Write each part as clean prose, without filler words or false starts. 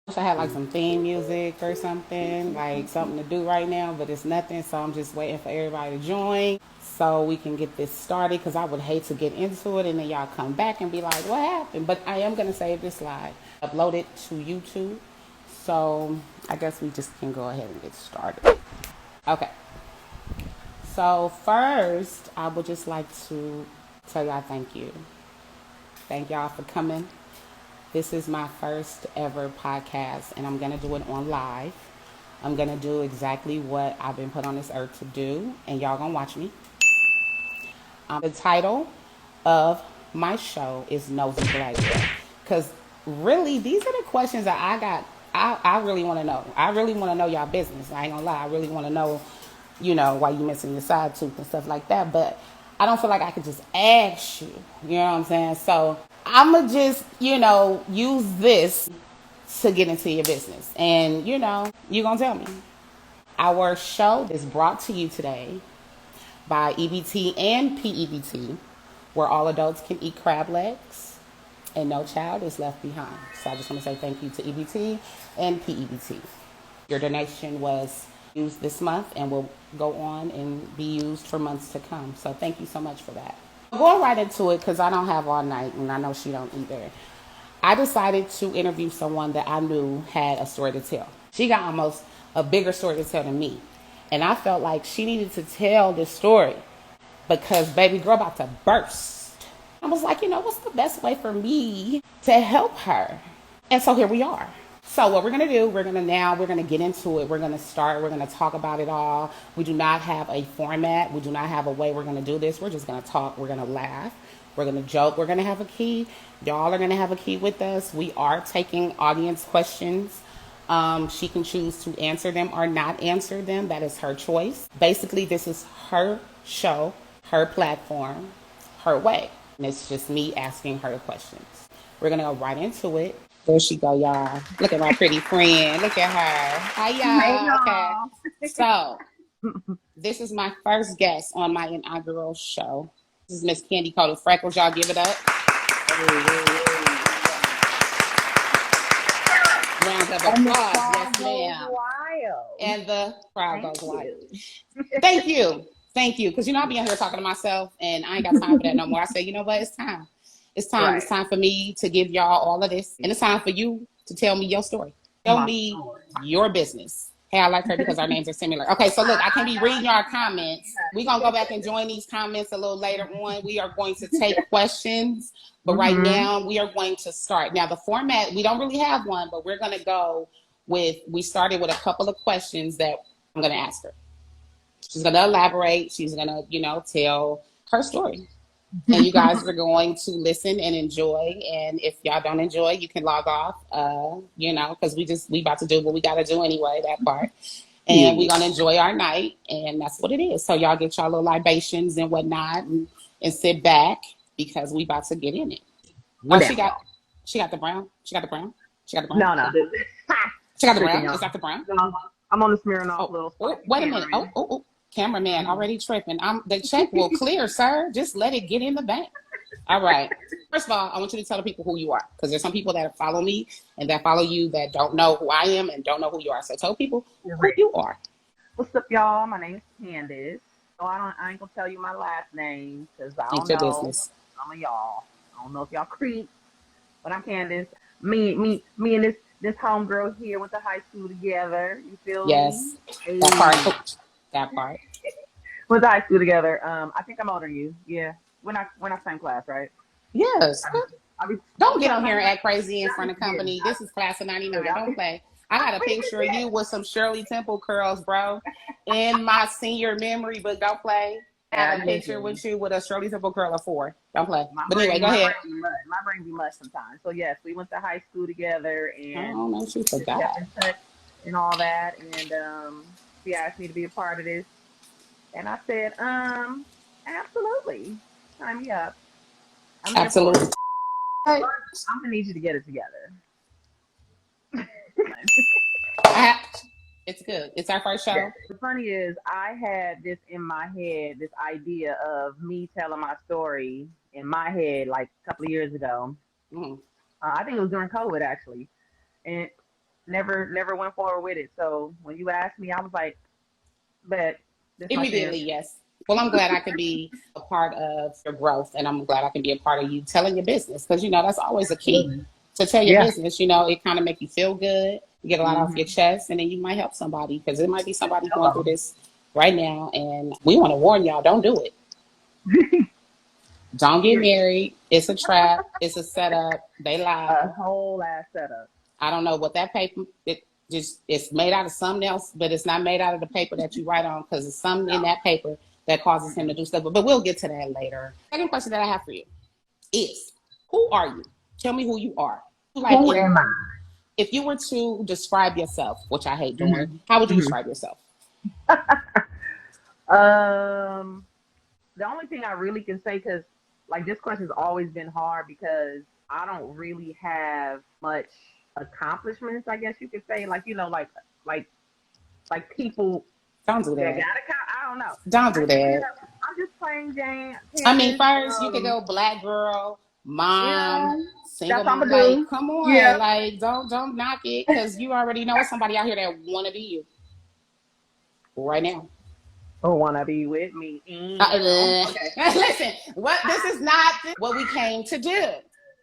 wish I had like some theme music or something, like something to do right now, but it's nothing. So I'm just waiting for everybody to join so we can get this started because I would hate to get into it and then y'all come back and be like, what happened? But I am going to save this live, upload it to YouTube. So I guess we just can go ahead and get started. Okay. So first, I would just like to tell y'all thank you. Thank y'all for coming. This is my first ever podcast, and I'm going to do it on live. I'm going to do exactly what I've been put on this earth to do, and y'all going to watch me. The title of my show is Nosy Black Girl, because really, these are the questions that I got. I really want to know. I really want to know y'all business. I ain't going to lie. I really want to know, why you missing your side tooth and stuff like that. But I don't feel like I could just ask you. You know what I'm saying? So I'm going to just, use this to get into your business. And, you're going to tell me. Our show is brought to you today by EBT and PEBT, where all adults can eat crab legs and no child is left behind. So I just want to say thank you to EBT and PEBT. Your donation was used this month and will go on and be used for months to come. So thank you so much for that. Going right into it because I don't have all night and I know she don't either. I decided to interview someone that I knew had a story to tell. She got almost a bigger story to tell than me. And I felt like she needed to tell this story because baby girl about to burst. I was like, what's the best way for me to help her? And so here we are. So what we're going to do, we're going to get into it. We're going to start. We're going to talk about it all. We do not have a format. We do not have a way we're going to do this. We're just going to talk. We're going to laugh. We're going to joke. We're going to have a key. Y'all are going to have a key with us. We are taking audience questions. She can choose to answer them or not answer them. That is her choice. Basically, this is her show, her platform, her way. And it's just me asking her questions. We're going to go right into it. There she go, y'all. Look at my pretty friend. Look at her. Hi, Hey y'all. Okay. y'all. So, this is my first guest on my inaugural show. This is Miss Candy Coated Freckles. Y'all give it up. Hey, hey, hey. Round of And the applause. crowd Yes, goes ma'am. wild. And the crowd Thank goes wild. you. Thank you. Thank you. Because I be in here talking to myself and I ain't got time for that no more. I say, you know what? It's time. It's time. It's Right. time for me to give y'all all of this. And it's time for you to tell me your story. Tell My me story. your business. Hey, I like her because our names are similar. Okay, so look, I can't I be know reading you our got comments. me, We're going to go back and join these comments a little later on. We are going to take questions. But honey. right now, we are going to start. Now, the format, we don't really have one, but we're going to go with, we started with a couple of questions that I'm going to ask her. She's going to elaborate. She's going to, tell her story. And you guys are going to listen and enjoy. And if y'all don't enjoy, you can log off, because we about to do what we got to do anyway, that part. And we're Yeah. going to enjoy our night. And that's what it is. So y'all get y'all little libations and whatnot and sit back because we about to get in it. We're Oh, down, y'all. she got the brown. She got the brown. She got the brown. No, no. She got the Tricking brown. y'all. Is that the brown? No, I'm on the Smirnoff Oh, little oh, spicy wait a minute. Cameron. Oh. Cameraman already tripping. The check will clear, sir. Just let it get in the bank. All right. First of all, I want you to tell the people who you are because there's some people that follow me and that follow you that don't know who I am and don't know who you are. So tell people You're who ready. you are. What's up, y'all? My name is Candace. So I ain't gonna tell you my last name because I It's don't your know business. some of y'all. I don't know if y'all creep, but I'm Candace. Me, and this homegirl here went to high school together. You feel me? Yes. That part. Hey, Oh, that part. went to high school together. I think I'm older than you. Yeah, we're not same class, right? Yes. I be, I be Don't don't get try to on not here and let act crazy in y'all front be of forgetting. company. This is class of Look, 99. y'all Don't be, play. I got a we picture of you forget. with some Shirley Temple curls, bro, in my senior memory, but don't play. I have Yeah, a picture listen. with you with a Shirley Temple curl of 4. Don't play. My But anyway, brain, go my ahead. brain be much. My brain be much sometimes. So yes, we went to high school together I and don't know. She just kept forgot. in touch and all that. And she asked me to be a part of this, and I said, absolutely, sign me up. I'm here for it. Absolutely. Hey, But I'm gonna need you to get it together. I, it's good. It's our first Yes. show. The funny is, I had this in my head, this idea of me telling my story in my head like a couple of years ago. Mm-hmm. I think it was during COVID actually, and never went forward with it. So when you asked me, I was like, "Bet this my chance." Immediately, yes. Well, I'm glad I could be a part of your growth, and I'm glad I can be a part of you telling your business because that's always a key Absolutely. to tell your Yeah. business. It kind of make you feel good, you get a lot off your Hmm. chest, and then you might help somebody because it might be somebody going through Hello. this right now, and we want to warn y'all: don't do it. Don't get Period. married. It's a trap. It's a setup. They A lie. whole ass setup. I don't know what that paper. It's made out of something else, but it's not made out of the paper that you write on because it's something in No. that paper that causes him to Mm-mm. do stuff. But we'll get to that later. Second question that I have for you is, who are you? Tell me who you are. Like, Who am I? if you were to describe yourself, which I hate doing, Hmm. how would you Hmm. describe yourself? Um, the only thing I really can say, because like this question's always been hard because I don't really have much accomplishments. I guess you could say, like like like people Don't do that that. got I don't know. Don't do that. I'm just plain Jane I mean, Candace. first you could go black girl, mom, That's single. what I'm gonna Like, do. come Yeah. on, like don't knock it because you already know somebody out here that want to be you right now. Who wanna be with me? Okay. Listen, what this is not what we came to do,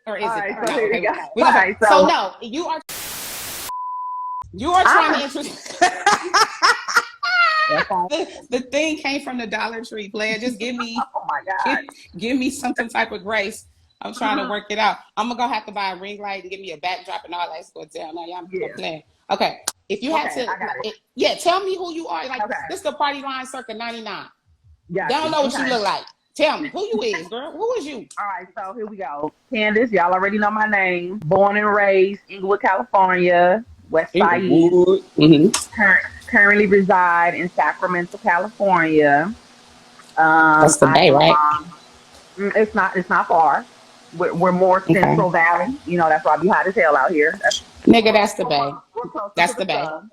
or All is it? right. So No, here we okay, go. we're All gonna. right. So So no, you are trying I'm to a. introduce. That's all. the thing came from the Dollar Tree. Player, just Oh my give, God. give me some type of grace. I'm trying to Mhm. work it out. I'm gonna have to buy a ring light and give me a backdrop and all that stuff down. Now y'all Yeah. playing. Okay, if you had Okay. to, I got it. yeah, tell me who you are. Like Okay. this, is the party line circa '99. They Got don't you. know what you Okay. look like. Tell me who you is, girl. Who is you? All right. So here we go. Candace, y'all already know my name. Born and raised Inglewood, California, West It Side East. would. Mm-hmm. Currently reside in Sacramento, California. That's the I Bay, am a right? mom. It's not far. We're more Okay, Central Valley. That's why I be hot as hell out here. nigga, that's the Bay. We're closer to That's the the Bay. sun.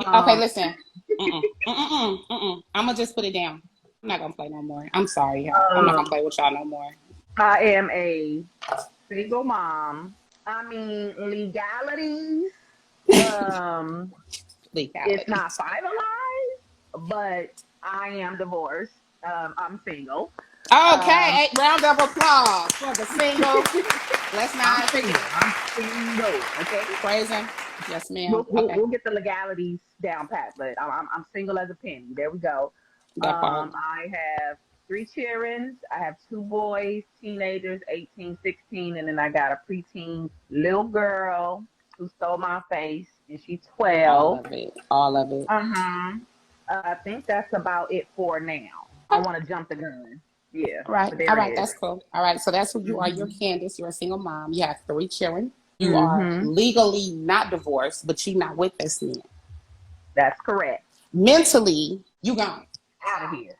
Okay, Um, listen. I'm gonna just put it down. I'm not gonna play no more. I'm sorry, y'all. I'm not gonna um, play with y'all no more. I am a single mom. I mean, legalities. Um, it's not Legalities. finalized, but I am divorced. I'm single. Okay, Um, round of applause for the single. Let's I'm not single. I'm single. Okay. praise him. Yes, We'll, ma'am. we'll, Okay, we'll get the legalities down pat, but I'm single as a penny. There we go. that part. I have three children. I have two boys, teenagers, 18, 16, and then I got a preteen little girl who stole my face, and she's All 12. of it. All of it. Uh-huh. I think that's about it for now. I don't want to jump the gun. Yeah, All right. but All there it right. is. That's cool. All right. So that's who you are. You're Mm-hmm. Candace. You're a single mom. You have three children. You are Mm-hmm. legally not divorced, but you're not with this man. That's correct. Mentally, you gone. Out of here.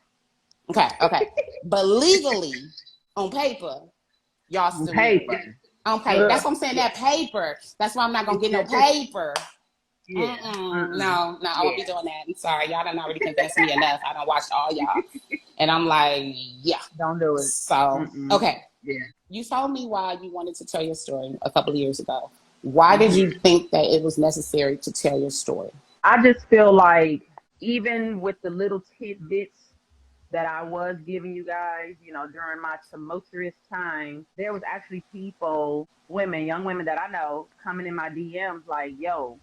Okay. Okay. But legally, on paper, y'all On still married. paper. On paper. Ugh. That's what I'm saying. Yeah. That paper. That's why I'm not gonna It's get no just, paper. yeah. Mm-mm. No, no, I won't be Yeah. doing that. I'm sorry. Y'all done already convinced me enough. I don't watch all y'all. And I'm like, yeah. Don't do it. So, Mm-mm. okay. Yeah. You told me why you wanted to tell your story a couple of years ago. Why did you Hmm. think that it was necessary to tell your story? I just feel like even with the little tidbits that I was giving you guys, during my tumultuous time, there was actually people, women, young women that I know coming in my DMs like, yo,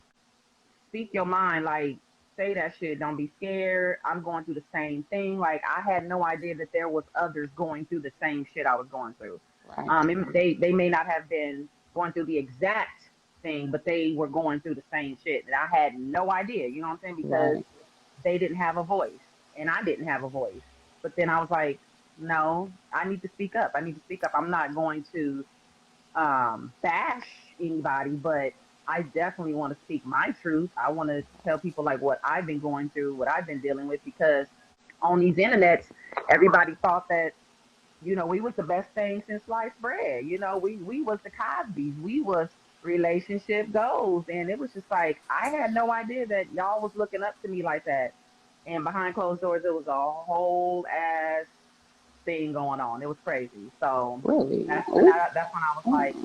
speak your mind, like say that shit. Don't be scared. I'm going through the same thing. Like I had no idea that there was others going through the same shit I was going through. Right, They may not have been going through the exact thing, but they were going through the same shit. And I had no idea. You know what I'm saying? Because right. they didn't have a voice, and I didn't have a voice. But then I was like, no, I need to speak up. I need to speak up. I'm not going to bash anybody, but I definitely want to speak my truth. I want to tell people like what I've been going through, what I've been dealing with, because on these internets, everybody thought that we was the best thing since sliced bread. We was the Cosbys, we was relationship goals, and it was just like I had no idea that y'all was looking up to me like that. And behind closed doors, it was a whole ass thing going on. It was crazy. So Really? that's when Ooh. I was like,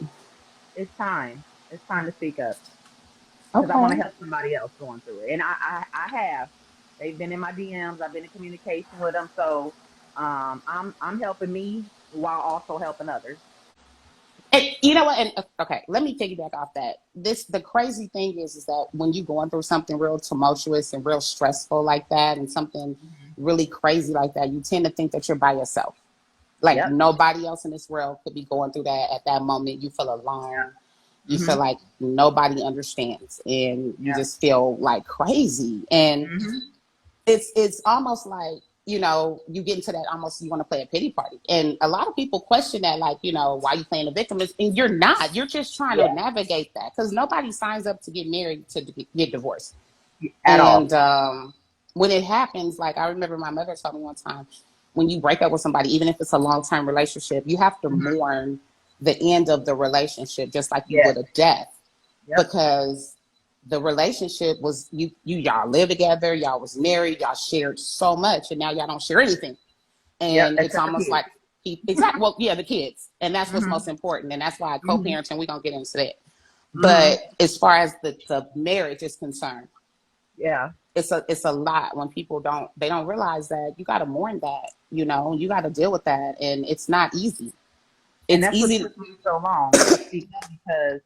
it's time. It's time to speak up because I want to Okay. help somebody else going through it. And I have. They've been in my DMs. I've been in communication with them. So I'm helping me while also helping others. And you know what? And okay, let me piggyback off that. The crazy thing is that when you're going through something real tumultuous and real stressful like that, and something Hmm. really crazy like that, you tend to think that you're by yourself. Like Yep. nobody else in this world could be going through that at that moment. You feel alone. Yep. You feel Hmm. like nobody understands, and you Yep. just feel like crazy. And Hmm. it's almost like, you get into that, almost you want to play a pity party. And a lot of people question that, like, why you playing the victim? And you're not. You're just trying to Yeah. navigate that, because nobody signs up to get married to get divorced. At all. And when it happens, like I remember my mother told me one time, when you break up with somebody, even if it's a long-term relationship, you have to Hmm. mourn the end of the relationship just like you Yes. would a death, Yep. because the relationship was, y'all live together, y'all was married, y'all shared so much, and now y'all don't share anything. Yep. And it's Except for almost kids. like, exactly, well, yeah, the kids, and that's what's Hmm. most important, and that's why Hmm. co-parenting, we're gonna get into that. Hmm. But as far as the marriage is concerned, Yeah. it's a lot when people don't realize that you got to mourn that, you got to deal with that, and it's not easy. And It's that's what easy. took me so long to speak up because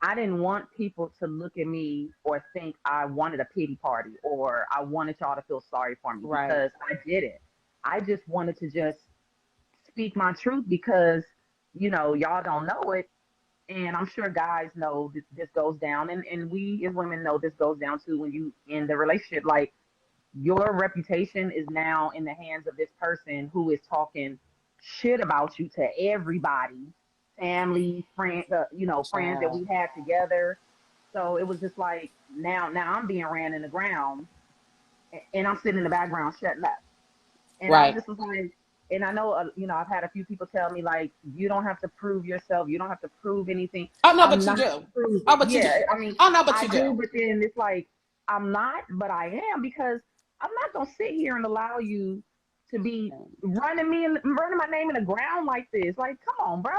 I didn't want people to look at me or think I wanted a pity party or I wanted y'all to feel sorry for me Right. because I didn't. I just wanted to just speak my truth because, y'all don't know it. And I'm sure guys know this goes down. And we as women know this goes down too when you in the relationship. Like, your reputation is now in the hands of this person who is talking shit about you to everybody, family, friends, friends that Child. we had together. So it was just like now I'm being ran in the ground, and I'm sitting in the background shutting up. And I Right. just was like, and I know, I've had a few people tell me like, you don't have to prove yourself, you don't have to prove anything. Oh no, I'm but you not do. prove Oh, it. but you Yeah, do. I mean, Oh no, but I you do. do, but then it's like I'm not, but I am because I'm not gonna sit here and allow you to be running me and running my name in the ground like this. Like, come on, bro.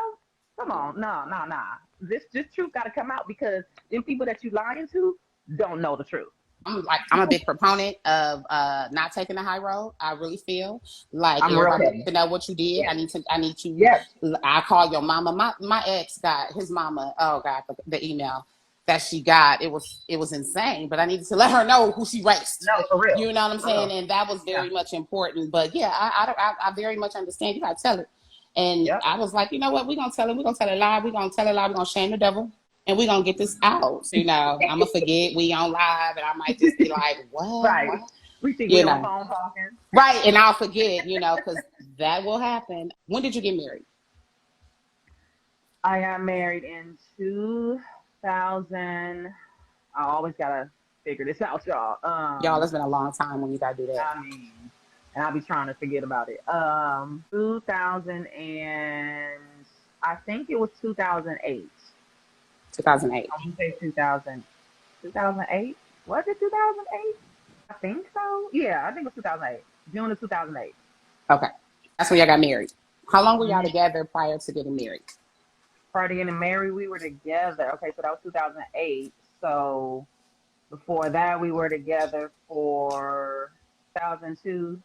Come Yeah. on. No, no, no. This truth gotta come out because them people that you lying to don't know the truth. I'm a big proponent of not taking the high road. I really feel like I'm real everybody needs petty. to know what you did. Yes. I need you. Yes. I call your mama. My ex got his mama. Oh God, the email that she got, it was insane. But I needed to let her know who she raced. No, for real. You know what I'm For saying? real. And that was Yeah. very much important. But yeah, I very much understand. You gotta tell it. And Yep. I was like, you know what? We're gonna tell it. We're gonna tell it live. We're gonna tell it live. We're gonna shame the devil, and we're gonna get this out. I'm gonna forget we on live, and I might just be like, Right. what? We think You we on the know, phone talking. right? And I'll forget it, because that will happen. When did you get married? I got married in 2000. I always gotta figure this out, y'all. Y'all, it's been a long time when you gotta do that. I mean, and I'll be trying to forget about it. 2000 and I think it was 2008. 2008. I want to say 2000, 2008. Was it 2008? I think so. Yeah, I think it was 2008. June of 2008. Okay, that's when y'all got married. How long were y'all together prior to getting married? Party and Mary, we were together. Okay, so that was 2008. So before that, we were together for 2002,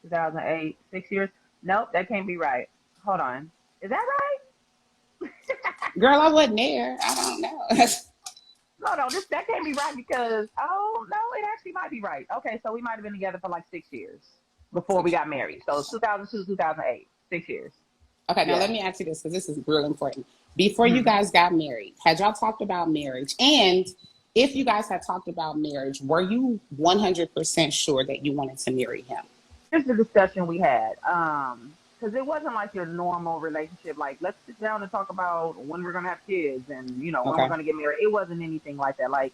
2008, 6 years. Nope, that can't be right. Hold on. Is that right? Girl, I wasn't there. I don't know. No, no, that can't be right because, oh, no, it actually might be right. Okay, so we might have been together for like 6 years before we got married. So 2002, 2008, 6 years. Okay, now Yeah. let me ask you this, because this is really important. Before you Hmm. guys got married, had y'all talked about marriage? And if you guys had talked about marriage, were you 100% sure that you wanted to marry him? Here's the discussion we had. Because it wasn't like your normal relationship. Like, let's sit down and talk about when we're gonna have kids and when we're Okay. gonna get married. It wasn't anything like that. Like,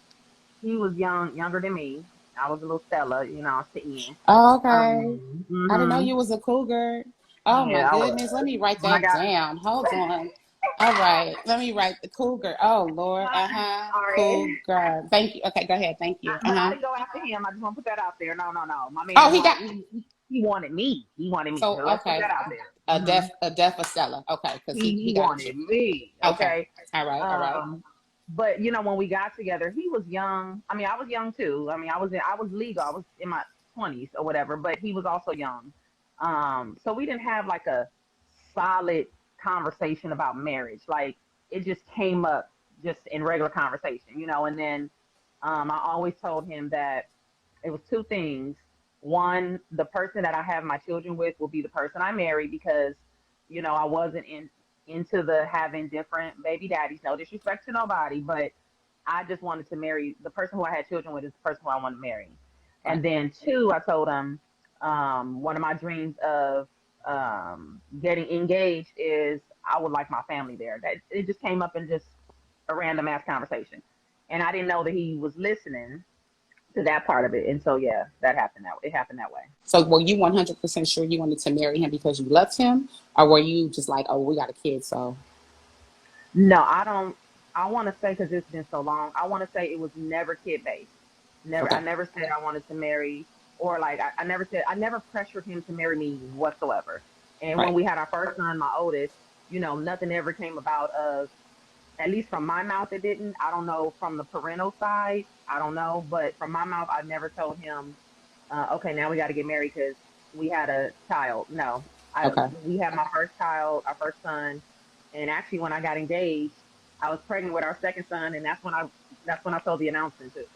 he was younger than me. I was a little Stella, I was 10. Oh, okay. I didn't know Mhm. you was a cougar. Oh my Yeah, I goodness. Let was. me write When I that got, down. Hold on. All right. Let me write the cougar. Oh Lord. Uh-huh. sorry. Cougar. Thank you. Okay, go ahead. Thank you. But I Uh-huh. didn't go after him. I just want to put that out there. No, no, no. My Oh, man he got, wanted he wanted me. He wanted me. so So let's put okay. that out there. A deaf Estella. Okay, because he He got you. wanted me. Okay. Okay. All right. All right. Um, But you know, when we got together, he was young. I mean, I was young too. I mean, I was legal. I was in my 20s or whatever, but he was also young. So we didn't have like a solid conversation about marriage. Like it just came up just in regular conversation, you know. And then I always told him that it was two things. One, the person that I have my children with will be the person I marry because, you know, I wasn't into the having different baby daddies. No disrespect to nobody, but I just wanted to marry the person who I had children with is the person who I want to marry. Right. And then two, I told him one of my dreams of getting engaged is I would like my family there. That it just came up in just a random ass conversation, and I didn't know that he was listening to that part of it. And so yeah, that happened that way. It happened that way. So were you 100% sure you wanted to marry him because you loved him, or were you just like, oh, we got a kid, so No, I don't. I want to say because it's been so long. I want to say it was never kid based. Never. I okay, never said I wanted to marry, or like I never said I never pressured him to marry me whatsoever. And when right, we had our first son, my oldest, you know, nothing ever came about of at least from my mouth it didn't. I don't know from the parental side. I don't know, but from my mouth, I never told him okay, now we got to get married because we had a child. No, okay. we had my first child, our first son, and actually when I got engaged, I was pregnant with our second son, and that's when I told the announcement too.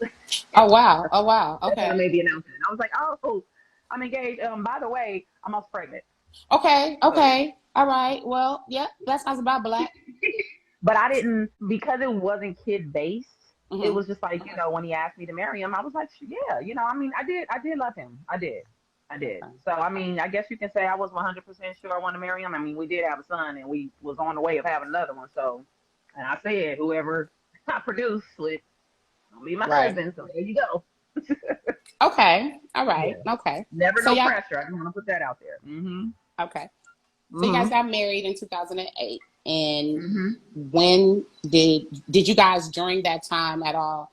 Oh wow, oh wow, That's when I okay, made the announcement. I was like, oh, I'm engaged. By the way, I'm also pregnant. okay, So yeah. okay. All right. Well, yeah, that sounds about black. But I didn't because it wasn't kid based. It Mm-hmm. was just like you know when he asked me to marry him, I was like, yeah, you know, I mean, I did love him, I did. Okay. So I mean, I guess you can say I was 100% sure I want to marry him. I mean, we did have a son, and we was on the way of having another one. So, and I said, whoever I produce with, will be my Right. husband. So there you go. Okay. All right. Yeah. Okay. Never So no y'all. pressure. I just want to put that out there. Okay. So you guys Mhm. got married in 2008, and Mhm. when did you guys during that time at all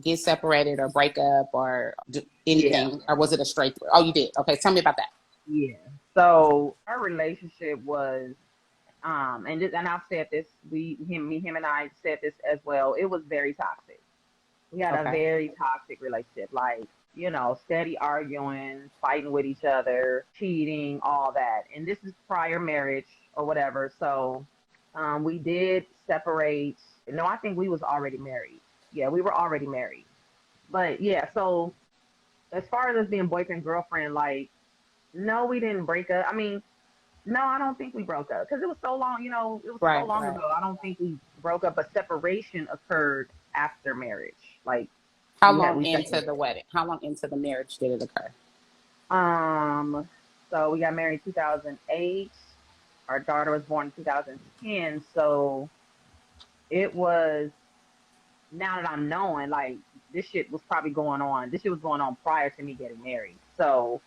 get separated or break up or do Yeah. anything, or was it a straight through? Oh, you did. Okay, tell me about that. Yeah. So our relationship was and I've said this, him and I said this as well. It was very toxic. We had a Okay. very toxic relationship, like, you know, steady arguing, fighting with each other, cheating, all that. And this is prior marriage or whatever. So we did separate. No, I think we was already married. Yeah, we were already married. But yeah, so as far as us being boyfriend girlfriend, like, no, we didn't break up. I mean, no, I don't think we broke up because it was so long. You know, it was so Right. long Right. ago. I don't think we broke up. But separation occurred after marriage. Like How long we into the separated. wedding? How long into the marriage did it occur? Um, so we got married 2008. Our daughter was born in 2010. So it was now that I'm knowing, like this shit was probably going on. This shit was going on prior to me getting married. So,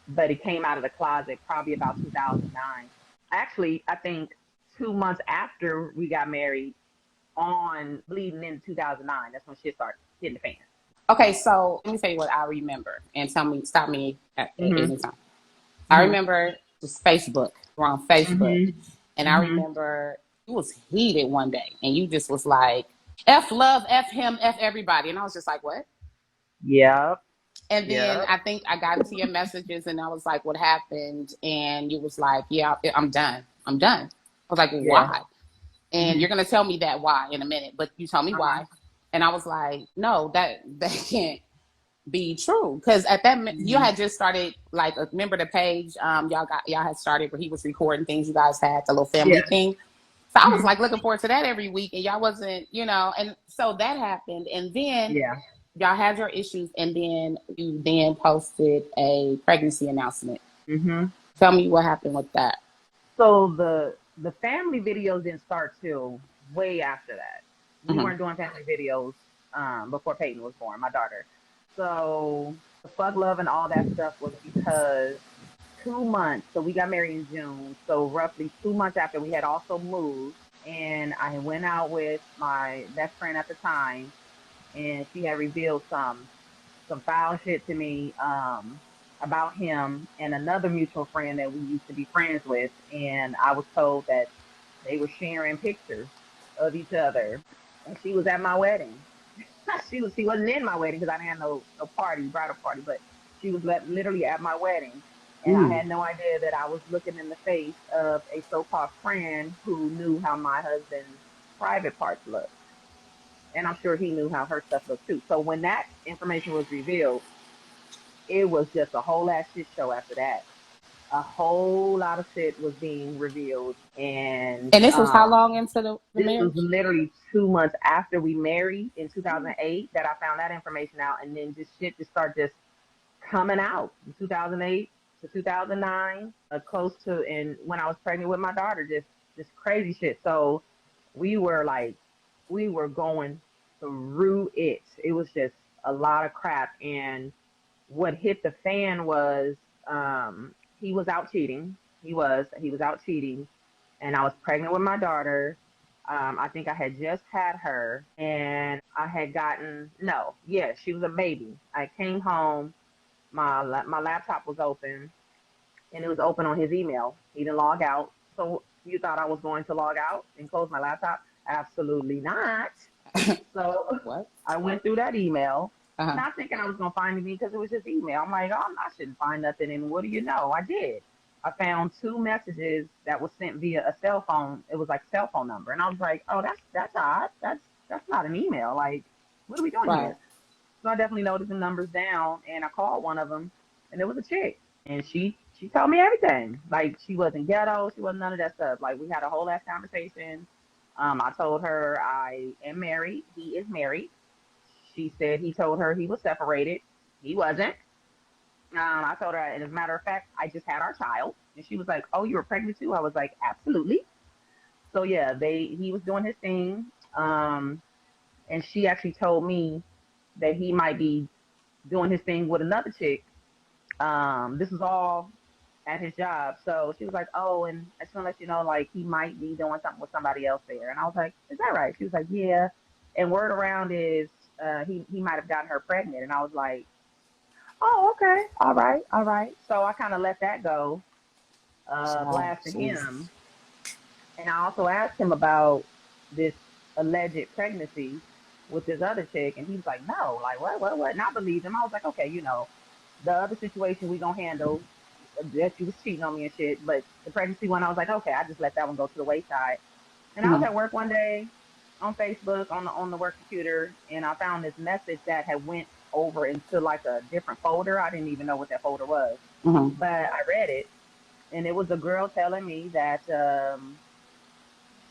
but it came out of the closet probably about 2009. Actually, I think 2 months after we got married, on bleeding in 2009. That's when shit started hitting the fan. Okay, so let me tell you what I remember, and tell me, stop me at Mhm. any time. I Mhm. remember just Facebook. We're on Facebook, Mhm. and I Mhm. remember it was heated one day, and you just was like, "F love, F him, F everybody," and I was just like, "What?" Yep. And then Yep. I think I got into your messages, and I was like, "What happened?" And you was like, "Yeah, I'm done. I'm done." I was like, well, Yeah. "Why?" And Mhm. you're gonna tell me that why in a minute, but you told me Uh huh. why, and I was like, "No, that can't be true," because at that you Mhm. had just started, like, remember the page y'all had started where he was recording things you guys had, the little family Yeah. thing. So I was Mhm. like looking forward to that every week, and y'all wasn't, and so that happened, and then Yeah. y'all had your issues, and then you then posted a pregnancy announcement. Mhm. Tell me what happened with that. So the family videos didn't start till way after that. We Hmm. weren't doing family videos before Peyton was born, my daughter. So the fuck love and all that stuff was because 2 months. So we got married in June. So roughly 2 months after we had also moved, and I went out with my best friend at the time, and she had revealed some foul shit to me about him and another mutual friend that we used to be friends with, and I was told that they were sharing pictures of each other. and she was at my wedding. She wasn't in my wedding because I didn't have no party, bridal party, but she was literally at my wedding, and I Mm. had no idea that I was looking in the face of a so-called friend who knew how my husband's private parts looked, and I'm sure he knew how her stuff looked too. So when that information was revealed, it was just a whole ass shit show after that. A whole lot of shit was being revealed, and And this was how long into the this was marriage? literally 2 months after we married in 2008 that I found that information out, and then just shit just started just coming out in 2008 to 2009, close to, and when I was pregnant with my daughter, just crazy shit. So we were like, we were going through it. It was just a lot of crap, and what hit the fan was he was out cheating. He was out cheating, and I was pregnant with my daughter. I think I had just had her, and I had gotten no, yeah, she was a baby. I came home, my laptop was open, and it was open on his email. He didn't log out, so you thought I was going to log out and close my laptop? Absolutely not. So What? I went through that email, Uh-huh. not thinking I was gonna find anything because it was just email. I'm like, oh, I shouldn't find nothing. And what do you know? I did. I found two messages that was sent via a cell phone. It was like a cell phone number, and I was like, oh, that's odd. That's not an email. Like, what are we doing Right. here? So I definitely noted the numbers down, and I called one of them, and it was a chick, and she told me everything. Like, she wasn't ghetto, she wasn't none of that stuff. Like, we had a whole ass conversation. I told her I am married. He is married. She said he told her he was separated. He wasn't. I told her, and as a matter of fact, I just had our child, and she was like, "Oh, you were pregnant too?" I was like, "Absolutely." So yeah, he was doing his thing, and she actually told me that he might be doing his thing with another chick. This was all at his job. So she was like, oh, and I just want to let you know, like, he might be doing something with somebody else there. And I was like, is that right? She was like, yeah. And word around is he might have gotten her pregnant. And I was like, oh, okay. All right. All right. So I kind of let that go, Oh, blasted Jesus. him. And I also asked him about this alleged pregnancy with this other chick, and he was like, "No, like what?" And I believed him. I was like, "Okay, the other situation we gonna handle. That you was cheating on me and shit, but the pregnancy one, I was like, okay, I just let that one go to the wayside." And I was Mm-hmm. at work one day on Facebook on the work computer, and I found this message that had went over into like a different folder. I didn't even know what that folder was, Mm-hmm. but I read it, and it was a girl telling me that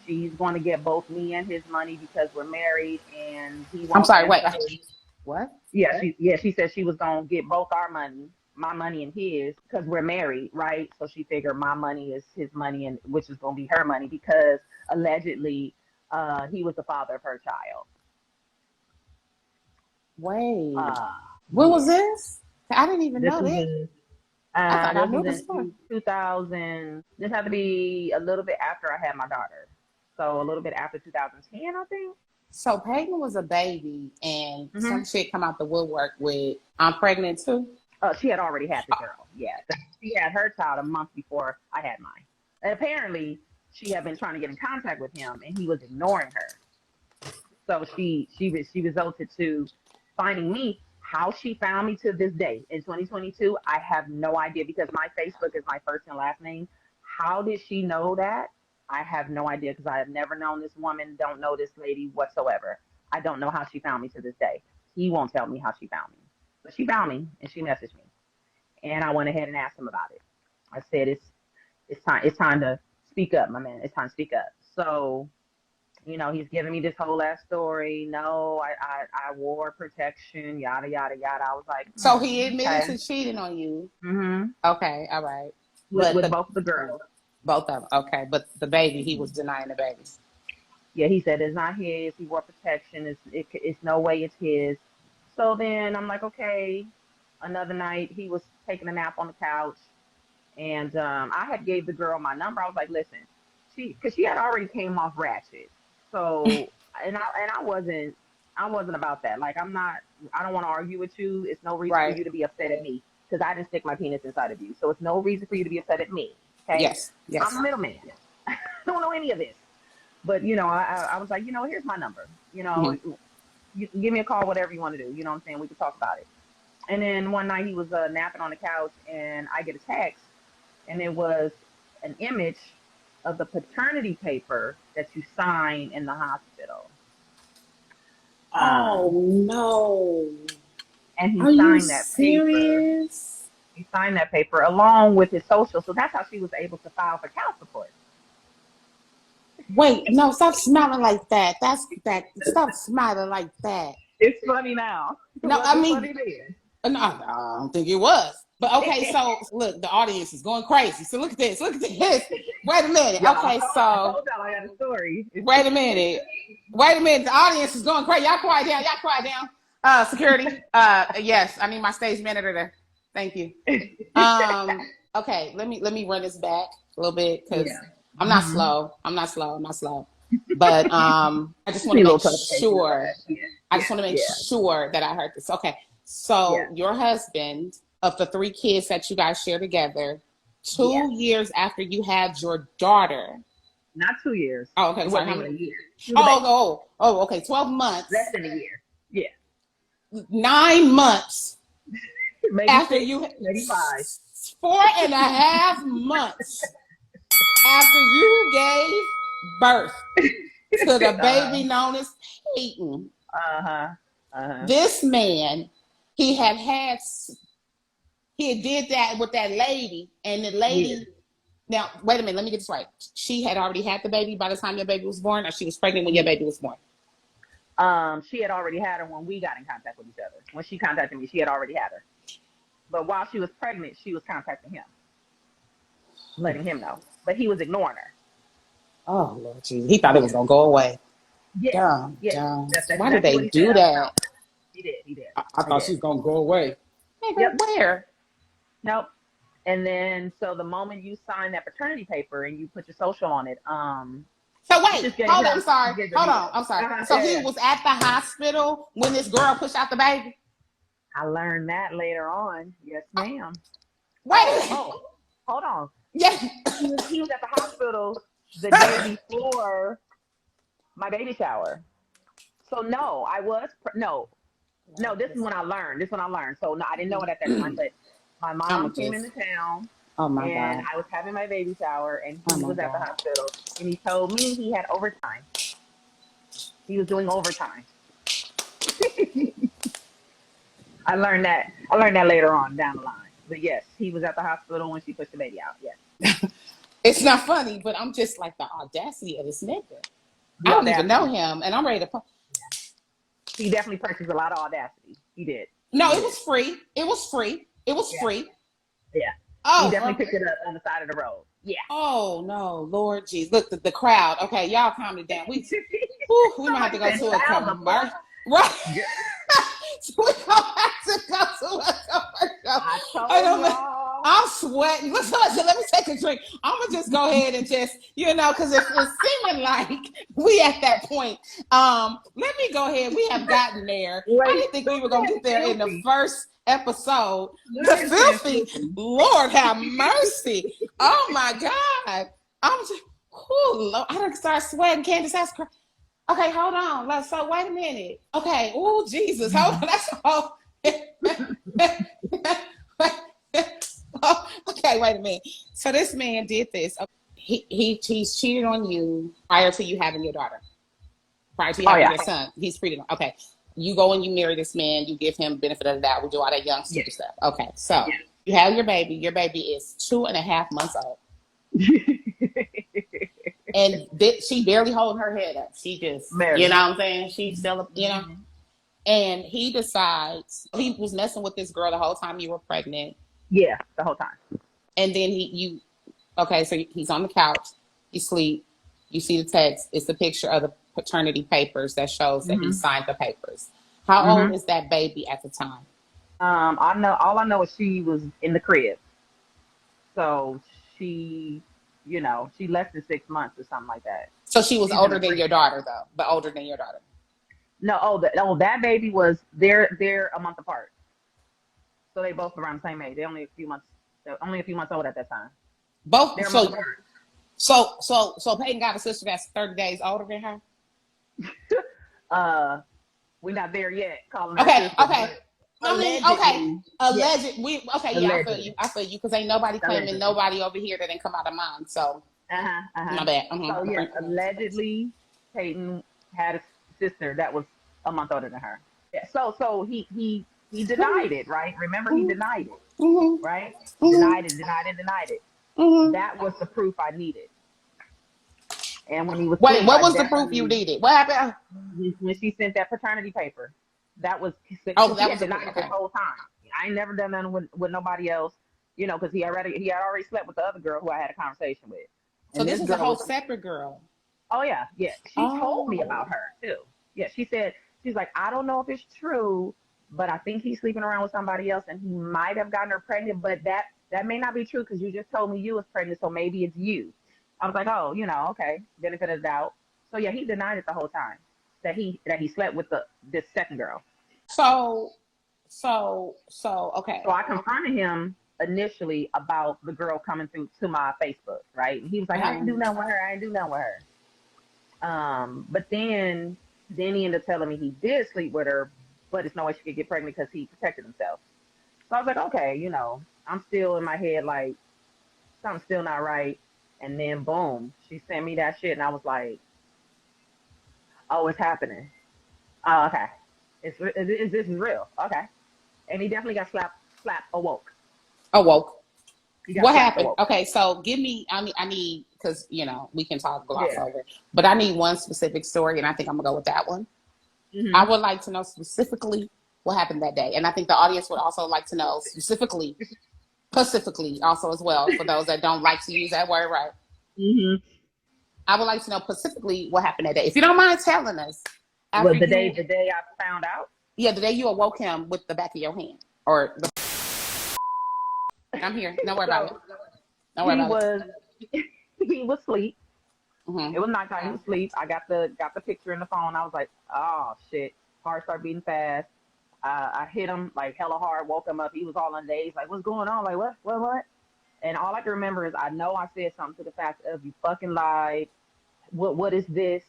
she's going to get both me and his money because we're married, and he I'm won't sorry, wait. answer her. What? Yeah, she said she was going to get both our money, my money and his, because we're married, right? So she figured my money is his money, and which is going to be her money because allegedly he was the father of her child. Wait. When was Yeah, this? I didn't even this know was this. in I thought I this knew was the story. in 2000. This had to be a little bit after I had my daughter, so a little bit after 2010, I think. So Peyton was a baby, and Hmm. some shit come out the woodwork with I'm pregnant too. She had already had the girl. Yeah, she had her child a month before I had mine. And apparently, she had been trying to get in contact with him, and he was ignoring her. So she resulted to finding me. How she found me to this day in 2022, I have no idea because my Facebook is my first and last name. How did she know that? I have no idea because I have never known this woman, don't know this lady whatsoever. I don't know how she found me to this day. He won't tell me how she found me. But she found me and she messaged me. And I went ahead and asked him about it. I said it's time to speak up, my man. It's time to speak up. So he's giving me this whole ass story. No, I wore protection, yada yada yada. I was like, So he admitted okay. to cheating on you. Hmm. Okay, all right. With But with the both the girls. both of them. Okay, but the baby, he was denying the baby. Yeah, he said it's not his. He wore protection. It's no way it's his. So then I'm like, okay. Another night he was taking a nap on the couch, and I had gave the girl my number. I was like, listen, because she had already came off ratchet. So and I wasn't about that. Like I don't want to argue with you. It's no reason for Right. you to be upset at me because I didn't stick my penis inside of you. So it's no reason for you to be upset at me. Okay, Yes. I'm Yes. the middleman. I don't know any of this. But I was like, here's my number. Mm-hmm. You can give me a call, whatever you want to do. You know what I'm saying? We could talk about it. And then one night he was napping on the couch, and I get a text, and it was an image of the paternity paper that you sign in the hospital. Oh Um, no. and he Are you signed that paper. serious? He signed that paper along with his social. So that's how she was able to file for child support. Wait, no, stop smiling like that. That's that. Stop smiling like that. It's funny now. It No, I wasn't mean, funny then. no, I don't think it was. But okay, so look, the audience is going crazy. So look at this. Look at this. Wait a minute. Y'all, Okay, I so told y'all I had a story. wait a minute. Wait a minute. The audience is going crazy. Y'all quiet down. Y'all quiet down. Security. Yes, I need my stage manager there. Thank you. Okay, let me run this back a little bit because Yeah. I'm not slow. I'm not slow. But I just want See to a make little clarification of sure. that. Yeah. I just want to make Yeah. sure that I heard this. Okay, so Yeah. your husband, of the 3 kids that you guys share together, Yeah. 2 years after you had your daughter. Not 2 years. Oh, okay. It Sorry, wasn't how even a many? year. She was a baby. Okay. 12 Less months, than a year. Yeah. 9 months Maybe after 6, you, maybe 5. 4.5 months after you gave birth to the baby known as Peyton. Uh-huh. Uh-huh. This man, he had had, he did that with that lady, and the Yeah. lady. Now, wait a minute. Let me get this right. She had already had the baby by the time your baby was born, or she was pregnant when your Yeah. baby was born. She had already had her when we got in contact with each other. When she contacted me, she had already had her. But while she was pregnant, she was contacting him, letting him know. But he was ignoring her. Oh Lord Jesus, he thought it was Yeah. gonna go away. Yeah. Dumb, Yeah. dumb. That's Why did exactly they what he said do out his mouth. that? He did. He did. I He thought did. she was gonna go away. Nigga, Yep. where? Nope. And then, so the moment you sign that paternity paper and you put your social on it, So you wait, just gave hold on. her, I'm sorry. you gave her Hold on. deal. I'm sorry. So Yeah, he yeah. was at the hospital when this girl pushed out the baby. I learned that later on. Yes, ma'am. Wait a minute. Hold on. Yeah. He was at the hospital the day before my baby shower. So no, no. This is when I learned. This is when I learned. So no, I didn't know it at that time. But my I'm mom came just. into town, Oh my and god. I was having my baby shower, and Oh he my was at the god. hospital, and he told me he had overtime. He was doing overtime. I learned that. I learned that later on down the line. But yes, he was at the hospital when she pushed the baby out. Yes, It's not funny, but I'm just like the audacity of this nigga. I the don't even know audacity. him, and I'm ready to. He definitely practiced a lot of audacity. He did. No, He it did. was free. It was free. It was Yeah. free. Yeah. He Oh, definitely picked it up on the side of the road. Yeah. oh no, Lord jeez. Look, the crowd. Okay, y'all calm it down. We might have to Somebody go said to a child support. commercial. Right. Girl, So we gonna have to go to a commercial. I I told don't, y'all. I'm sweating. Look, somebody said, let me take a drink. I'm gonna just go ahead and just, because it's seeming like we at that point. Let me go ahead. We have gotten there. I Wait, didn't think we look were gonna at get there in the filthy. first episode. Look The at that filthy, filthy. Lord have mercy. Oh my God. I'm just, Lord, I don't start sweating. Candace, that's crazy. Okay, hold on. So wait a minute. Okay. Oh Jesus. Hold on. That's all. Okay, wait a minute. So this man did this. He's cheated on you prior to you having your daughter. Prior to you Oh having yeah. your son. He's cheated on. Okay. You go and you marry this man, you give him benefit of the doubt, we do all that young Yeah. stupid stuff. Okay, so Yeah. you have your baby. Your baby is 2.5 months old. And she barely holding her head up. She just, you Mary. know what I'm saying? She's still, And he decides he was messing with this girl the whole time you were pregnant. Yeah, the whole time. And then so he's on the couch, you sleep, you see the text. It's the picture of the paternity papers that shows that he Mhm. signed the papers. How old Mhm. is that baby at the time? All I know is she was in the crib. So she, she less than 6 months or something like that. So she was She's in the older than crib. your daughter, though, but older than your daughter. No, that baby was they're a month apart. So they both around the same age. They're only a few months old at that time. Both. They're a month So apart. So Peyton got a sister that's 30 days older than her. We're not there yet, calling her Okay, sister, okay. but I mean, okay. allegedly, yes, Alleged. We okay. Yeah, allegedly, I feel you, because ain't nobody claiming allegedly. nobody over here that didn't come out of mine. So Uh-huh, uh-huh. my bad. So yes, allegedly, Peyton had a sister that was a month older than her. Yeah, so he denied it, right? Remember, he denied it, Mm-hmm. right? Mm-hmm. Denied it. Mm-hmm. That was the proof I needed. And when he was Wait, sick, what I was the proof you definitely, needed? What happened? when she sent that paternity paper, that was Oh, because he that had was the proof. denied it this Okay. whole time. I ain't never done nothing with nobody else, because he had already slept with the other girl who I had a conversation with, So and this this was a girl whole was, separate girl. oh yeah, yeah, she told me about Oh. her too. Yeah, she said, she's like, I don't know if it's true, but I think he's sleeping around with somebody else, and he might have gotten her pregnant, but that may not be true because you just told me you was pregnant, so maybe it's you. I was like, oh, okay, benefit of the doubt. So yeah, he denied it the whole time that he slept with this second girl. So so okay. So I confronted him initially about the girl coming through to my Facebook, right? And he was like, I ain't do Mm-hmm. nothing with her. I ain't do nothing with her. But then he ended up telling me he did sleep with her, but there's no way she could get pregnant because he protected himself. So I was like, okay, I'm still in my head like something's still not right. And then boom, she sent me that shit, and I was like, oh, it's happening. Oh, okay, this is real. Okay, and he definitely got slapped awoke. Awoke. He got What slapped happened? awoke. Okay, so give me. I need, because we can talk gloss Yeah. over, but I need one specific story, and I think I'm gonna go with that one. I Hmm. would like to know specifically what happened that day, and I think the audience would also like to know specifically, pacifically, also as well, for those that don't like to use that word, right? Hmm. I would like to know specifically what happened that day, if you don't mind telling us. After Well, the you, day the day I found out, yeah, the day you awoke him with the back of your hand, or the, I'm here. Don't worry about it. so Don't worry he about it. was he was asleep. It Mm-hmm. was nighttime. He was asleep. I got the picture in the phone. I was like, oh shit. Heart started beating fast. I hit him like hella hard. Woke him up. He was all on days. Like, what's going on? Like, what? And all I can remember is I know I said something to the fact of, you fucking lied. What is this?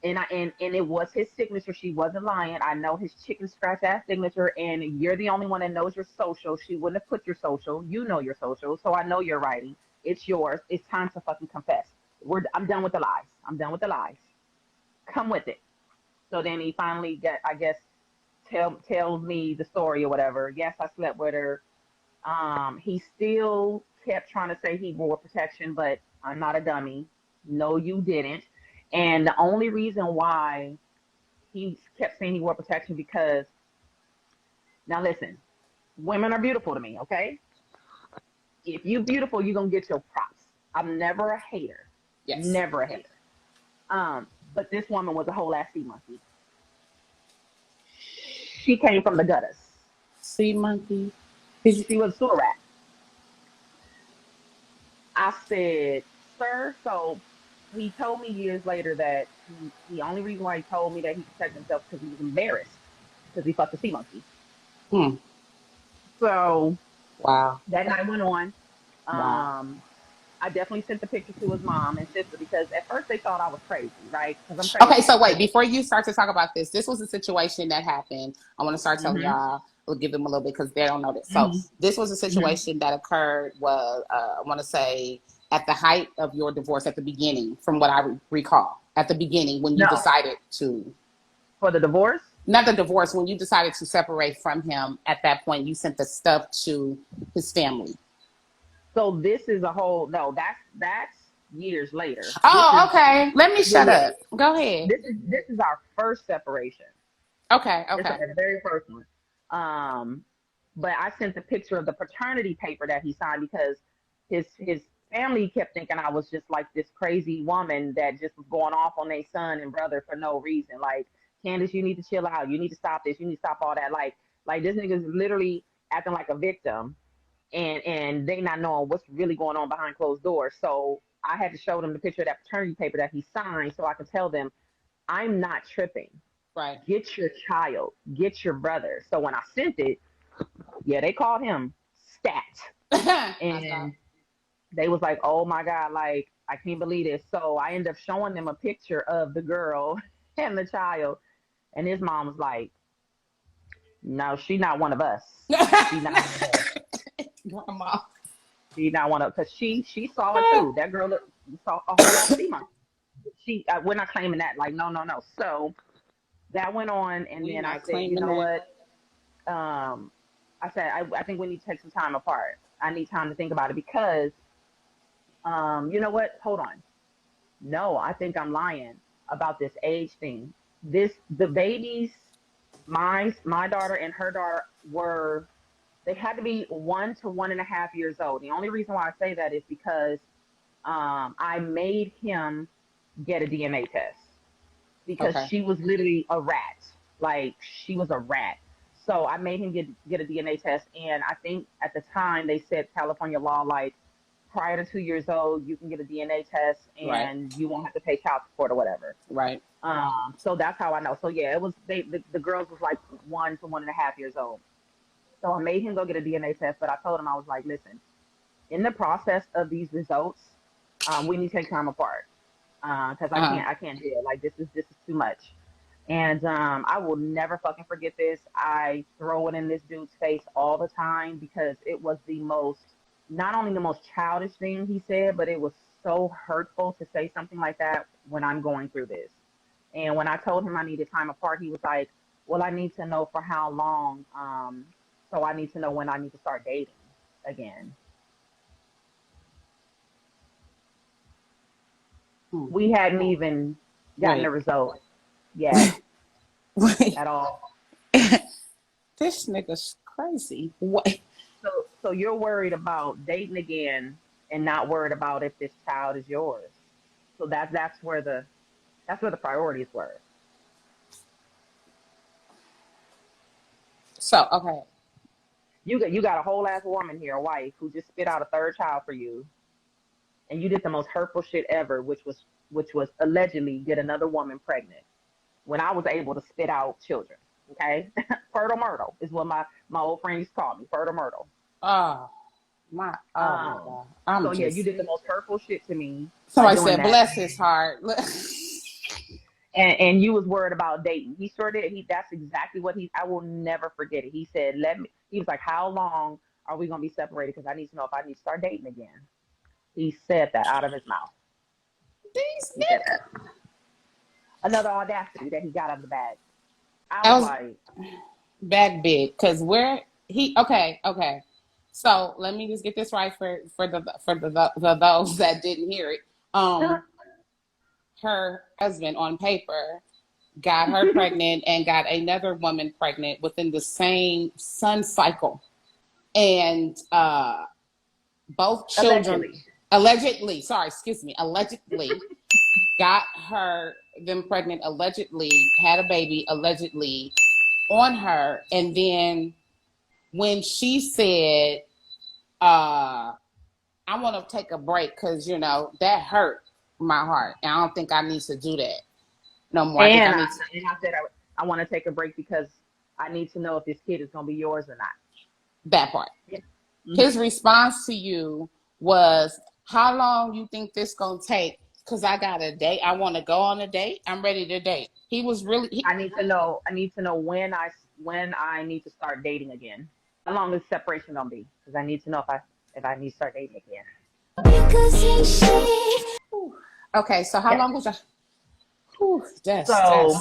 And it was his signature. She wasn't lying. I know his chicken scratch ass signature, and you're the only one that knows your social. She wouldn't have put your social. You know your social, so I know you're writing. It's yours. It's time to fucking confess. I'm done with the lies. I'm done with the lies. Come with it. So then he finally I guess, tells me the story or whatever. Yes, I slept with her. He still kept trying to say he wore protection, but I'm not a dummy. No, you didn't. And the only reason why he kept saying he wore protection, because, now listen, women are beautiful to me, okay? If you beautiful, you're gonna get your props. I'm never a hater. Yes. Never a hater. But this woman was a whole ass sea monkey. She came from the gutters. Sea monkey. Did you? She was a sewer rat. I said, sir, so he told me years later that the only reason why he told me that he protected himself because he was embarrassed because he fucked a sea monkey. Hmm. So Wow. that night went on. Wow. Um, I definitely sent the picture to his mom and sister because at first they thought I was crazy, right? Because I'm Okay, crazy. so I wait, just, before you start to talk about this was a situation that happened. I want to start telling hmm y'all, we'll give them a little bit because they don't know this. So hmm this was a hmm situation that occurred, was, I want to say, at the height of your divorce, at the beginning, from what I recall, at the beginning when you no, decided to, for the divorce. not the divorce, when you decided to separate from him, at that point, you sent the stuff to his family. So this is a whole, no, that's years later. This Oh, is, okay. Let me yeah, shut yeah. up. Go ahead. This is our first separation. Okay, It's okay. the very first one. Um, but I sent the picture of the paternity paper that he signed because his family kept thinking I was just like this crazy woman that just was going off on their son and brother for no reason. Like, Candace, you need to chill out. You need to stop this. You need to stop all that. Like this nigga's literally acting like a victim, and they not knowing what's really going on behind closed doors. So I had to show them the picture of that paternity paper that he signed so I could tell them I'm not tripping. Right. Get your child, get your brother. So when I sent it, yeah, they called him Stat. I And thought. they was like, oh my God, like, I can't believe this. So I ended up showing them a picture of the girl and the child, and his mom was like, "No, she not one of us. She not one of us. Grandma. She not one of," because she saw it too. That girl saw a whole ass female. We're not claiming that. Like, no, no, no. So that went on, and We then I not said, you claiming know that. what? I said I think we need to take some time apart. I need time to think about it because, you know what? Hold on. No, I think I'm lying about this age thing. The babies, my daughter and her daughter were, they had to be 1 to 1.5 years old. The only reason why I say that is because I made him get a DNA test because Okay. she was literally a rat. Like, she was a rat. So I made him get a DNA test, and I think at the time they said California law, like, prior to 2 years old, you can get a DNA test Right. and you won't have to pay child support or whatever. Right. So that's how I know. So yeah, it was the girls was like 1 to 1.5 years old. So I made him go get a DNA test, but I told him, I was like, listen, in the process of these results, we need to take time apart because Uh-huh. I can't do it. Like, this is too much. And I will never fucking forget this. I throw it in this dude's face all the time because it was the most, not only the most childish thing he said, but it was so hurtful to say something like that when I'm going through this. And when I told him I needed time apart, he was like, well, I need to know for how long. So I need to know when I need to start dating again. Hmm. We hadn't even gotten the Wait. result yet Wait. at all. This nigga's crazy. What? So you're worried about dating again and not worried about if this child is yours. So that's where the priorities were. So, okay. You got a whole ass woman here, a wife, who just spit out a third child for you, and you did the most hurtful shit ever, which was allegedly get another woman pregnant. When I was able to spit out children, okay, fertile myrtle is what my old friend used to call me, fertile myrtle. Oh my Um, God. I'm so yeah, you just, did the most hurtful shit to me by somebody doing said, that. bless his heart. And you was worried about dating. He sure did. That's exactly what I will never forget it. He said, he was like, how long are we going to be separated? Because I need to know if I need to start dating again. He said that out of his mouth. These He said niggas. that. Another audacity that he got out of the bag. I I was was like, back big because where he, okay. So let me just get this right for the those that didn't hear it. Her husband on paper got her pregnant and got another woman pregnant within the same sun cycle. And both children allegedly. allegedly got them pregnant, allegedly had a baby, allegedly on her. And then when she said, I want to take a break because, that hurt my heart. And I don't think I need to do that no more. I think I And need to, I said, I want to take a break because I need to know if this kid is going to be yours or not. that part. Yeah. His Mm-hmm. response to you was, how long you think this gonna take? Because I got a date. I want to go on a date. I'm ready to date. He was really I need to know when I need to start dating again. How long is separation gonna be? Because I need to know if I need to start dating again. okay. So how Yeah. long was I? Whew, that's So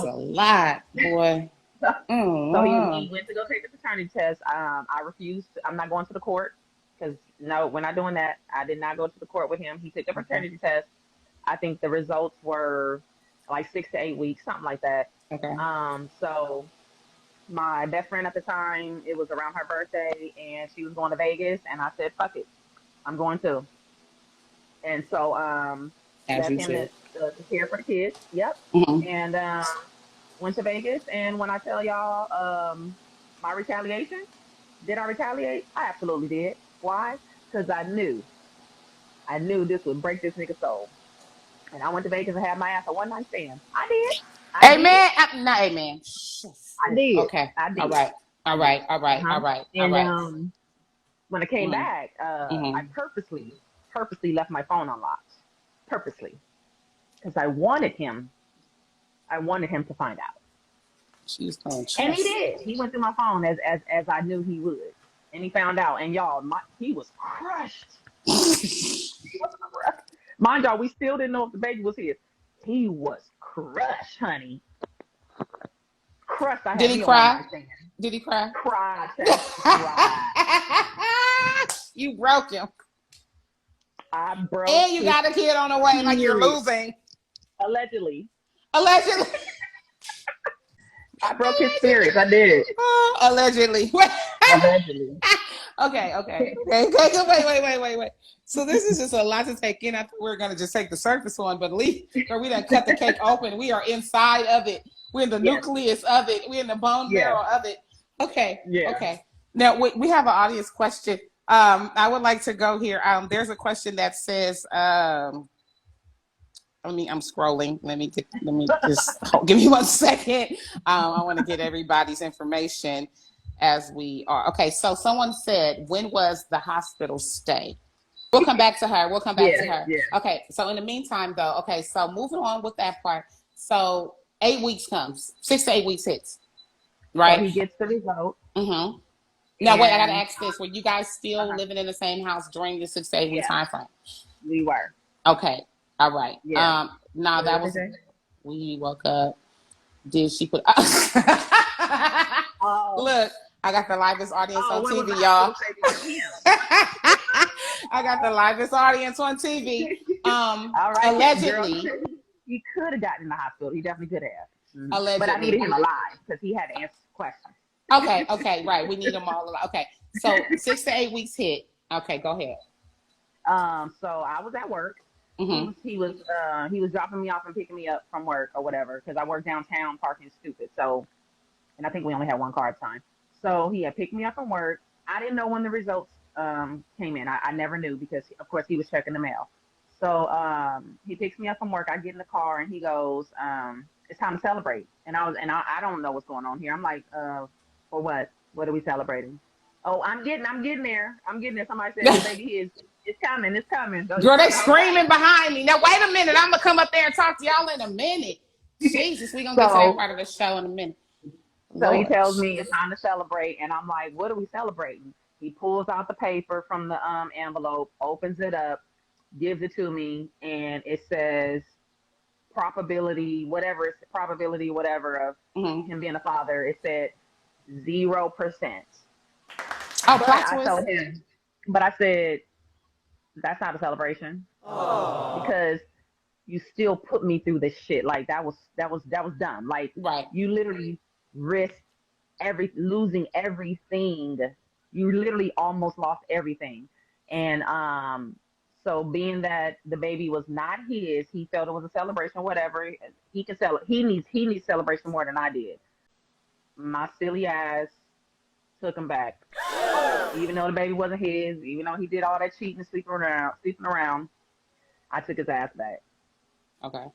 a lot, boy. so he Mm-hmm. went to go take the paternity test. I refused. I'm not going to the court because no, we're not doing that. I did not go to the court with him. He took the Okay. paternity test. I think the results were like 6 to 8 weeks, something like that. Okay. So my best friend at the time, it was around her birthday, and she was going to Vegas, and I said, "Fuck it, I'm going to." And so As left you him should. to care for the kids. Yep. Mm-hmm. And went to Vegas. And when I tell y'all my retaliation, did I retaliate? I absolutely did. Why? Because I knew this would break this nigga's soul. And I went to Vegas and had my ass a one night stand. I did. I did. Amen. Not amen. I did. Okay. I All did. right. I All did. right. All right. Uh-huh. All right. All And right. when I came Mm-hmm. back, I Mm-hmm. purposely left my phone unlocked. purposely because I wanted him to find out. She's going to And he did. He went through my phone as I knew he would. And he found out. And y'all, he was crushed. He was crushed. Mind y'all, we still didn't know if the baby was his. He was crushed, honey. Crushed. Did he cry? Did he cry? Cried. Cried. You broke him. I broke. And you got a kid on the way, like you're losing. Allegedly. I broke his spirits. I did. Allegedly. Allegedly. Okay. Wait. So this is just a lot to take in. I thought we were going to just take the surface one, but we done cut the cake open. We are inside of it. We're in the nucleus of it. We're in the bone marrow of it. Okay. Yeah. Okay. Now we have an audience question. I would like to go here. There's a question that says, I'm scrolling. Let me just give me 1 second. I want to get everybody's information as we are. Okay, so someone said, when was the hospital stay? We'll come back to her. Yeah. Okay, so in the meantime, though, okay, so moving on with that part. So 8 weeks comes, 6 to 8 weeks hits, right? So he gets the result. Mm-hmm. Now, wait, I got to ask this. Were you guys still living in the same house during the 6 to 8 week time frame? We were. Okay. All right. Yeah. No, that was, we woke up. Did she put, Look, I got the livest audience on TV, y'all. I got the livest audience on TV. All right, allegedly. Girl, he could have gotten in the hospital. He definitely could have. Mm-hmm. Allegedly. But I needed him alive because he had to answer questions. Okay, right. We need them all alive. Okay, so 6 to 8 weeks hit. Okay, go ahead. So I was at work. Mm-hmm. He was dropping me off and picking me up from work or whatever because I work downtown. Parking is stupid. So, and I think we only had one car at the time. So he had picked me up from work. I didn't know when the results came in. I never knew because, of course, he was checking the mail. So he picks me up from work. I get in the car and he goes, "It's time to celebrate." And I don't know what's going on here. I'm like, for what? What are we celebrating? Oh, I'm getting there. Somebody said the baby it's coming. Girl, they screaming behind me. Now wait a minute. I'm gonna come up there and talk to y'all in a minute. Jesus, we gonna get to that part of the show in a minute. So Lord. He tells me it's time to celebrate, and I'm like, what are we celebrating? He pulls out the paper from the envelope, opens it up, gives it to me, and it says probability, whatever of him being a father. It said 0%. But I said, that's not a celebration. Because you still put me through this shit. Like that was dumb. Like right. You literally risked losing everything. You literally almost lost everything. And so being that the baby was not his, he felt it was a celebration, whatever. He can he needs celebration more than I did. My silly ass took him back. Even though the baby wasn't his, even though he did all that cheating and sleeping around, I took his ass back. Okay.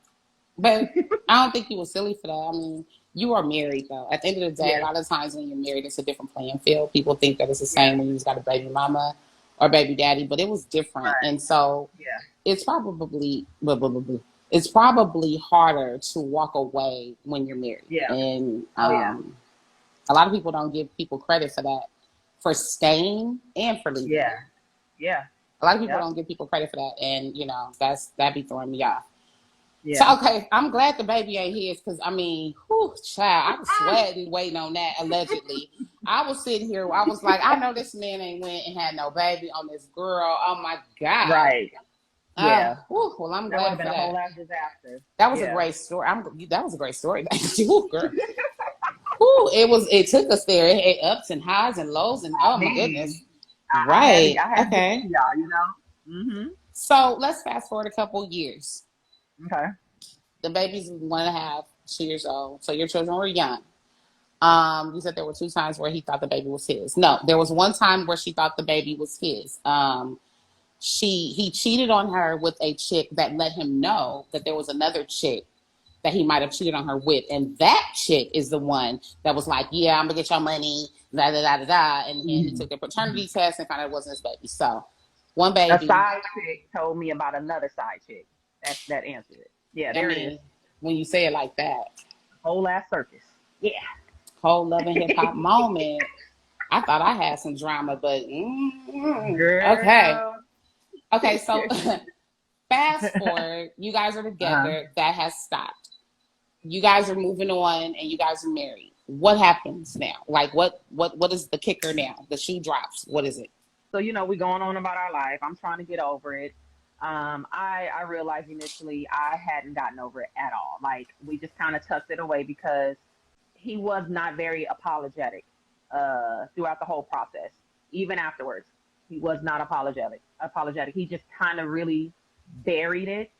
But I don't think he was silly for that. I mean, you are married, though. At the end of the day, a lot of times when you're married, it's a different playing field. People think that it's the same when you just got a baby mama or baby daddy, but it was different. Right. And so it's probably harder to walk away when you're married. Yeah. And a lot of people don't give people credit for that, for staying and for leaving. Yeah. Yeah. A lot of people don't give people credit for that. And, that be throwing me off. Yeah. So, okay, I'm glad the baby ain't his because, I mean, child, I was sweating waiting on that, allegedly. I was sitting here, I was like, I know this man ain't went and had no baby on this girl. Oh, my God. Right. Yeah. Well, I'm glad for that. That would have been a whole ass disaster. That was a great story. That was a great story. Ooh, girl. It took us there. It had ups and highs and lows and, oh, my goodness. Right. I had okay. Y'all, Mm-hmm. So, let's fast forward a couple years. Okay. The baby's 1.5, 2 years old. So your children were young. You said there were 2 times where he thought the baby was his. No, there was one time where she thought the baby was his. He cheated on her with a chick that let him know that there was another chick that he might have cheated on her with. And that chick is the one that was like, yeah, I'm gonna get your money, da da da da da. And he took the paternity test and found out it wasn't his baby. So one baby. A side chick told me about another side chick. That answers it. Yeah, I there it is. mean, when you say it like that, Whole ass circus. Yeah. whole love and hip hop moment. I thought I had some drama, but okay. Girl. Okay, so fast forward, you guys are Uh-huh. together. That has stopped. You guys are moving on, and you guys are married. What happens now? Like, what is the kicker now? The shoe drops. What is it? So, we going on about our life. I'm trying to get over it. I realized initially I hadn't gotten over it at all. Like, we just kind of tucked it away because he was not very apologetic throughout the whole process. Even afterwards, he was not apologetic. He just kind of really buried it.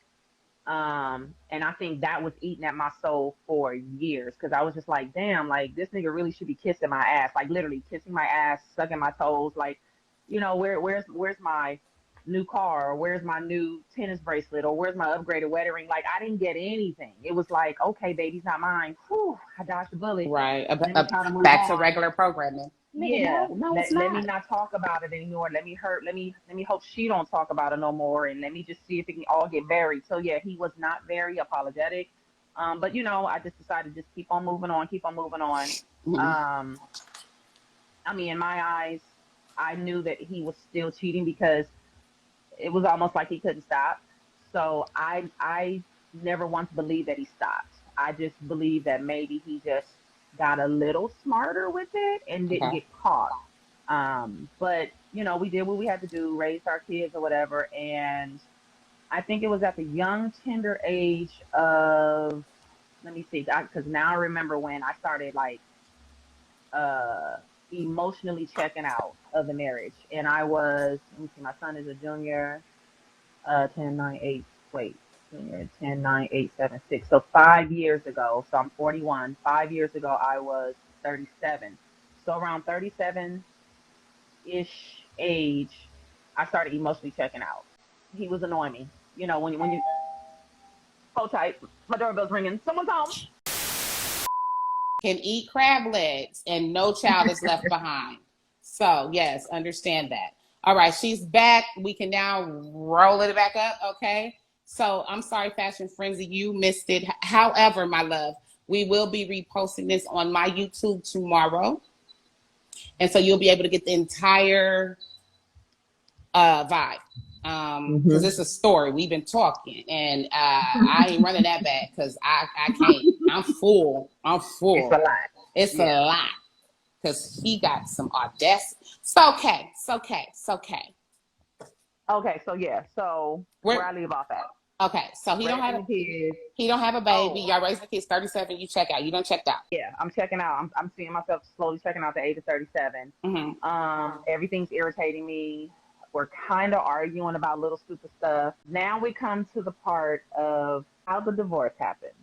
And I think that was eating at my soul for years because I was just like, damn, like this nigga really should be kissing my ass, like literally kissing my ass, sucking my toes, like, where's my new car, or where's my new tennis bracelet, or where's my upgraded wedding ring? Like I didn't get anything. It was like, okay, baby's not mine. Whew, I dodged the bullet. Right. Let me try to move Back to on. regular programming. Nigga, Yeah, no, it's let me not. not talk about it anymore. Let me hope she don't talk about it no more, and let me just see if it can all get buried. So yeah, he was not very apologetic, but I just decided to just keep on moving on, keep on moving on. Mhm. um I mean, in my eyes, I knew that he was still cheating because it was almost like he couldn't stop. So I never once believed that he stopped. I just believe that maybe he just got a little smarter with it and didn't Okay. get caught. But we did what we had to do, raised our kids or whatever, and I think it was at the young, tender age of, let me see, because now I remember when I started like uh emotionally checking out of the marriage, and I was, let me see, my son is a junior, 10, 9, 8, wait, junior, 10, 9, 8, 7, 6. So 5 years ago, so I'm 41. 5 years ago, I was 37. So around 37 ish age, I started emotionally checking out. He was annoying me. When you hold tight, my doorbell's ringing. Someone's home. Can eat crab legs and no child is left behind. So, yes, understand that. All right, she's back. We can now roll it back up, okay? So, I'm sorry, Fashion Frenzy, you missed it. However, my love, we will be reposting this on my YouTube tomorrow. And so you'll be able to get the entire vibe. Because Mm-hmm. it's a story. We've been talking, and I ain't running that back because I can't. I'm full. I'm It's a full. lot. It's a Yeah. lot because he got some audacity. It's okay. It's okay. It's okay. Okay, so yeah, so where We're I leave off at. okay. So Raising the kids. he don't have a baby. Oh, Y'all raising the kids 37. You check out. You don't checked out. yeah, I'm checking out. I'm seeing myself slowly checking out the age of 37. Mm-hmm. Everything's irritating me. We're kind of arguing about little stupid stuff. Now we come to the part of how the divorce happened.